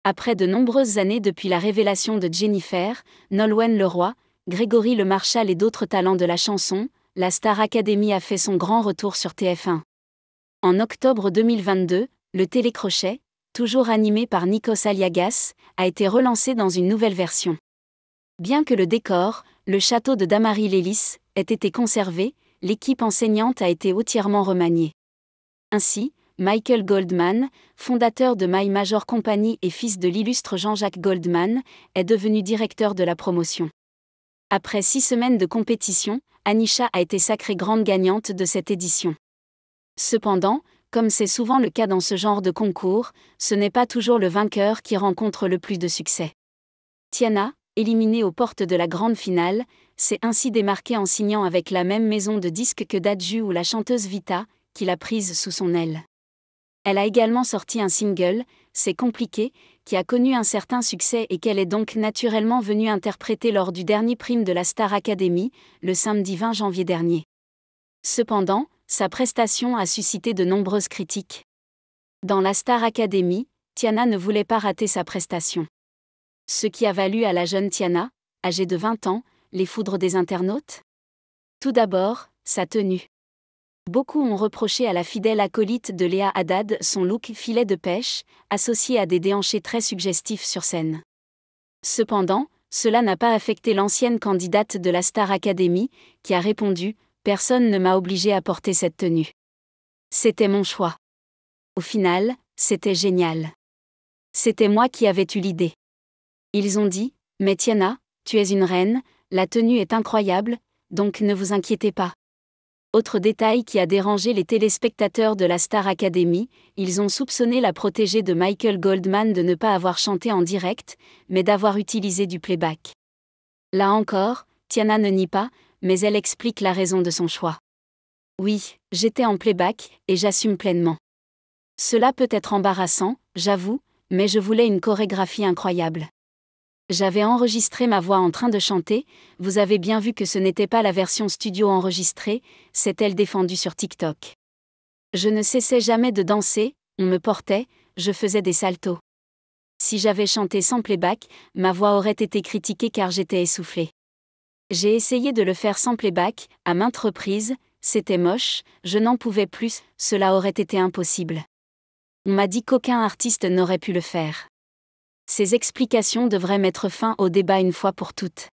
Après de nombreuses années depuis la révélation de Jennifer, Nolwenn Leroy, Grégory Le Marchal et d'autres talents de la chanson, la Star Academy a fait son grand retour sur TF1. En octobre 2022, le télécrochet, toujours animé par Nikos Aliagas, a été relancé dans une nouvelle version. Bien que le décor, le château de Damary-Lélis, ait été conservé, l'équipe enseignante a été entièrement remaniée. Ainsi, Michael Goldman, fondateur de My Major Company et fils de l'illustre Jean-Jacques Goldman, est devenu directeur de la promotion. Après 6 semaines de compétition, Anisha a été sacrée grande gagnante de cette édition. Cependant, comme c'est souvent le cas dans ce genre de concours, ce n'est pas toujours le vainqueur qui rencontre le plus de succès. Tiana, éliminée aux portes de la grande finale, s'est ainsi démarquée en signant avec la même maison de disques que Dadju ou la chanteuse Vita, qui l'a prise sous son aile. Elle a également sorti un single, C'est compliqué, qui a connu un certain succès et qu'elle est donc naturellement venue interpréter lors du dernier prime de la Star Academy, le samedi 20 janvier dernier. Cependant, sa prestation a suscité de nombreuses critiques. Dans la Star Academy, Tiana ne voulait pas rater sa prestation. Ce qui a valu à la jeune Tiana, âgée de 20 ans, les foudres des internautes. Tout d'abord, sa tenue. Beaucoup ont reproché à la fidèle acolyte de Léa Haddad son look filet de pêche, associé à des déhanchés très suggestifs sur scène. Cependant, cela n'a pas affecté l'ancienne candidate de la Star Academy, qui a répondu « Personne ne m'a obligée à porter cette tenue. C'était mon choix. Au final, c'était génial. C'était moi qui avais eu l'idée. Ils ont dit « Mais Tiana, tu es une reine, la tenue est incroyable, donc ne vous inquiétez pas. » Autre détail qui a dérangé les téléspectateurs de la Star Academy, ils ont soupçonné la protégée de Michael Goldman de ne pas avoir chanté en direct, mais d'avoir utilisé du playback. Là encore, Tiana ne nie pas, mais elle explique la raison de son choix. Oui, j'étais en playback, et j'assume pleinement. Cela peut être embarrassant, j'avoue, mais je voulais une chorégraphie incroyable. J'avais enregistré ma voix en train de chanter, vous avez bien vu que ce n'était pas la version studio enregistrée, s'est-elle défendue sur TikTok. Je ne cessais jamais de danser, on me portait, je faisais des saltos. Si j'avais chanté sans playback, ma voix aurait été critiquée car j'étais essoufflée. J'ai essayé de le faire sans playback, à maintes reprises, c'était moche, je n'en pouvais plus, cela aurait été impossible. On m'a dit qu'aucun artiste n'aurait pu le faire. Ces explications devraient mettre fin au débat une fois pour toutes.